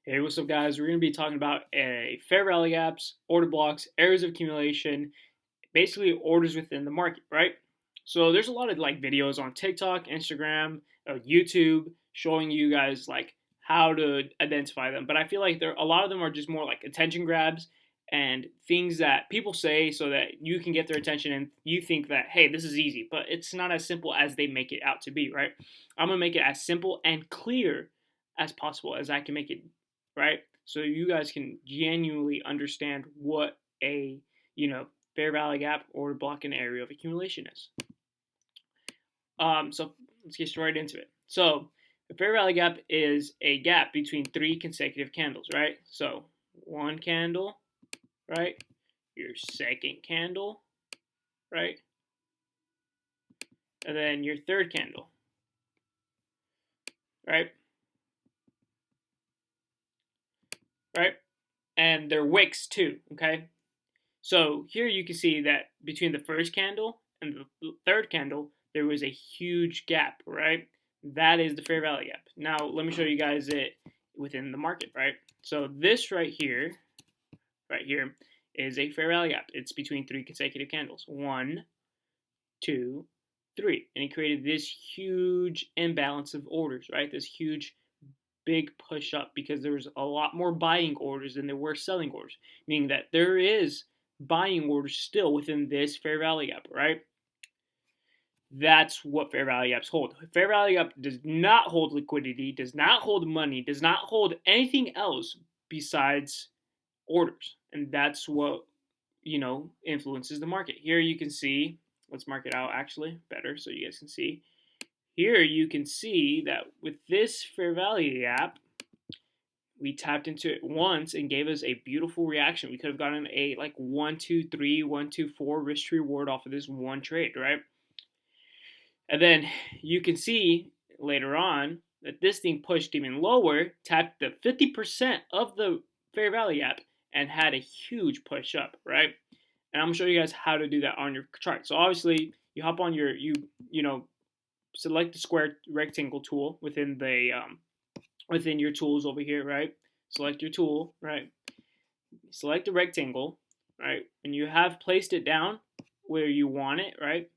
Hey, what's up, guys? We're going to be talking about a fair value gaps, order blocks, areas of accumulation, basically orders within the market, right? So there's a lot of like videos on TikTok, Instagram, YouTube showing you guys like how to identify them. But I feel like a lot of them are just more like attention grabs and things that people say so that you can get their attention and you think that, hey, this is easy. But it's not as simple as they make it out to be, right? I'm going to make it as simple and clear as possible as I can make it, right? So you guys can genuinely understand what a, fair value gap, order block, and area of accumulation is. So let's get straight into it. So the fair value gap is a gap between three consecutive candles, right? So one candle, right? Your second candle, right? And then your third candle, right? Right? And they're wicks too, okay? So here you can see that between the first candle and the third candle, there was a huge gap, right? That is the fair value gap. Now, let me show you guys it within the market, right? So this right here, is a fair value gap. It's between three consecutive candles. 1, 2, 3. And it created this huge imbalance of orders, right? This huge big push up because there was a lot more buying orders than there were selling orders, meaning that there is buying orders still within this fair value gap, right? That's what fair value gaps hold. Fair value gap does not hold liquidity, does not hold money, does not hold anything else besides orders. And that's what, influences the market. Here you can see, let's mark it out actually better so you guys can see. Here you can see that with this fair value gap, we tapped into it once and gave us a beautiful reaction. We could have gotten a like 1, 2, 3, 1, 2, 4 risk to reward off of this one trade, right? And then you can see later on that this thing pushed even lower, tapped the 50% of the fair value gap, and had a huge push up, right? And I'm gonna show you guys how to do that on your chart. So obviously you hop on your select the square rectangle tool within the within your tools over here, right? Select your tool, right? Select the rectangle, right? And you have placed it down where you want it, right?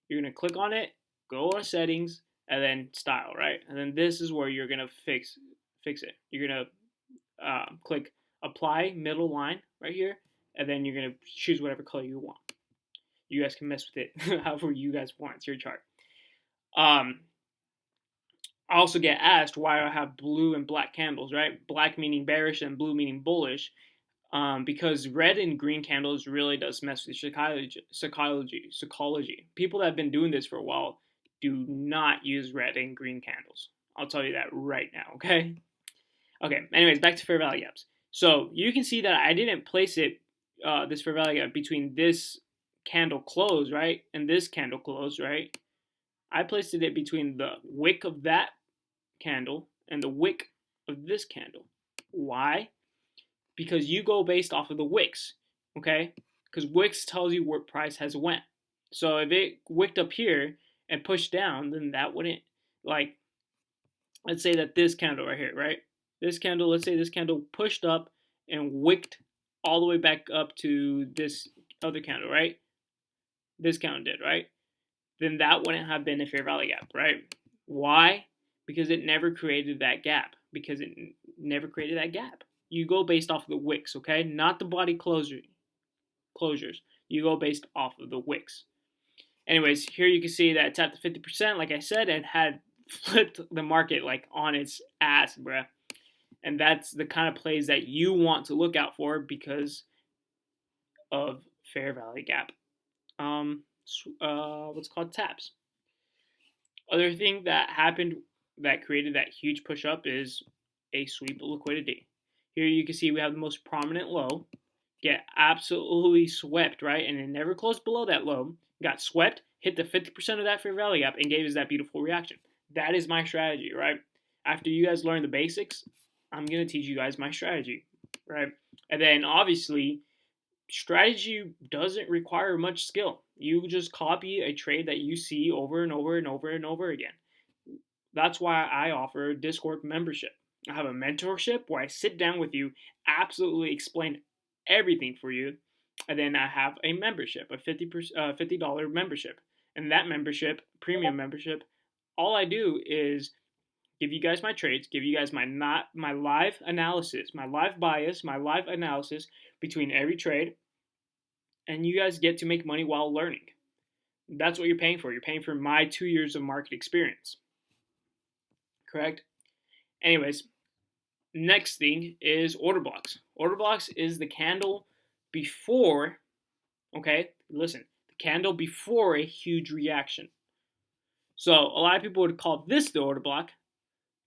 You're gonna click on it, go on settings, and then style, right? And then this is where you're gonna fix it. You're gonna click apply middle line right here, and then you're gonna choose whatever color you want. You guys can mess with it however you guys want. It's your chart. I also get asked why I have blue and black candles, right? Black meaning bearish and blue meaning bullish, because red and green candles really does mess with psychology. People that have been doing this for a while do not use red and green candles. I'll tell you that right now, okay? Okay, anyways, back to fair value gaps. So you can see that I didn't place it, this fair value gap between this candle close, right, and this candle close, right? I placed it between the wick of that candle and the wick of this candle. Why? Because you go based off of the wicks, okay? Because wicks tells you where price has went. So if it wicked up here and pushed down, then that wouldn't, like, let's say that this candle right here, right? This candle, let's say this candle pushed up and wicked all the way back up to this other candle, right? This candle did, right? Then that wouldn't have been a fair value gap, right? Why? Because it never created that gap. You go based off of the wicks, okay? Not the body closures. You go based off of the wicks. Anyways, here you can see that it tapped the 50%, like I said, and had flipped the market like on its ass, bruh. And that's the kind of plays that you want to look out for because of fair value gap. What's called taps. Other thing that happened that created that huge push up is a sweep of liquidity. Here you can see we have the most prominent low get absolutely swept, right? And it never closed below that low. Got swept, hit the 50% of that fair value gap, and gave us that beautiful reaction. That is my strategy, right? After you guys learn the basics, I'm going to teach you guys my strategy, right? And then obviously, strategy doesn't require much skill. You just copy a trade that you see over and over and over and over again. That's why I offer a Discord membership. I have a mentorship where I sit down with you, absolutely explain everything for you, and then I have a membership, a $50 membership, and that membership, premium membership, all I do is give you guys my trades, give you guys my live analysis, my live bias, my live analysis between every trade, and you guys get to make money while learning. That's what you're paying for. You're paying for my 2 years of market experience. Correct? Anyways, next thing is order blocks. Order blocks is the candle before, okay, listen, the candle before a huge reaction. So a lot of people would call this the order block,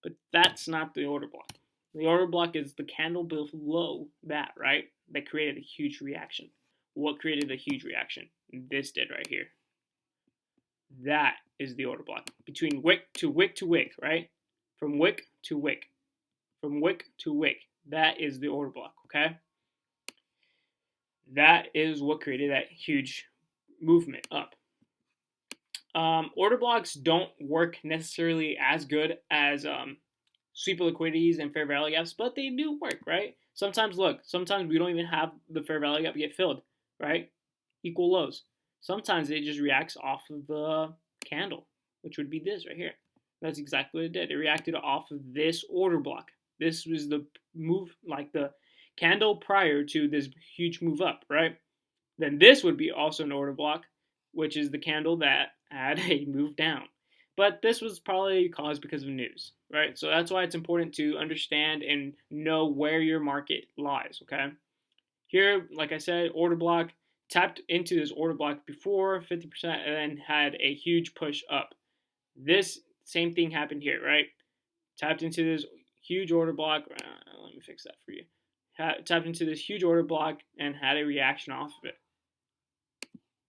but that's not the order block. The order block is the candle below that, right? That created a huge reaction. What created a huge reaction? This did right here. That is the order block. Between wick to wick to wick, right? From wick to wick. From wick to wick. That is the order block, okay? That is what created that huge movement up. Order blocks don't work necessarily as good as sweep liquidities and fair value gaps, but they do work, right? Sometimes we don't even have the fair value gap get filled, right? Equal lows. Sometimes it just reacts off of the candle, which would be this right here. That's exactly what it did. It reacted off of this order block. This was the move, like the candle prior to this huge move up, right? Then this would be also an order block, which is the candle that had a move down. But this was probably caused because of news, right? So that's why it's important to understand and know where your market lies, okay? Here, like I said, order block, tapped into this order block before 50% and then had a huge push up. This same thing happened here, right? Tapped into this huge order block. Let me fix that for you. Tapped into this huge order block and had a reaction off of it.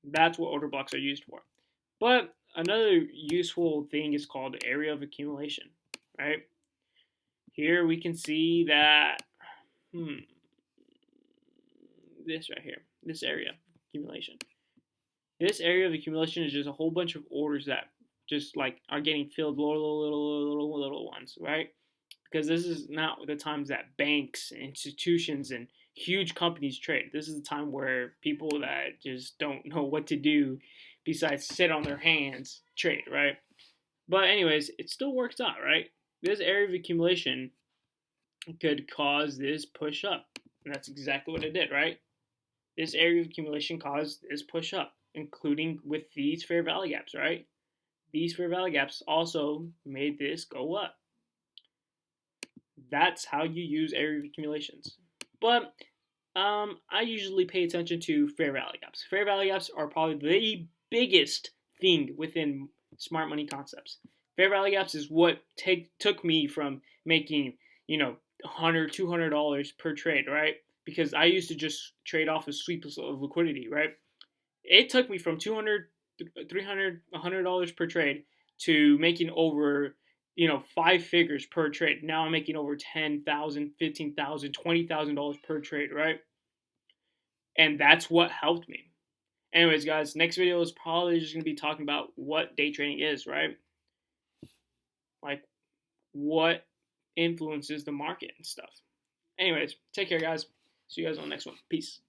That's what order blocks are used for. But another useful thing is called area of accumulation, right? Here we can see that, this right here, this area of accumulation. This area of accumulation is just a whole bunch of orders that just like are getting filled little ones, right? Because this is not the times that banks, institutions, and huge companies trade. This is the time where people that just don't know what to do besides sit on their hands trade, right? But anyways, it still works out, right? This area of accumulation could cause this push up. And that's exactly what it did, right? This area of accumulation caused this push up, including with these fair value gaps, right? These fair value gaps also made this go up. That's how you use area of accumulations. But I usually pay attention to fair value gaps. Fair value gaps are probably the biggest thing within smart money concepts. Fair value gaps is what took me from making, $100, $200 per trade, right? Because I used to just trade off of sweeps of liquidity, right? It took me from $200, $300, $100 per trade to making over 5 figures per trade. Now I'm making over $10,000, $15,000, $20,000 per trade, right? And that's what helped me. Anyways, guys, next video is probably just going to be talking about what day trading is, right? Like, what influences the market and stuff. Anyways, take care, guys. See you guys on the next one. Peace.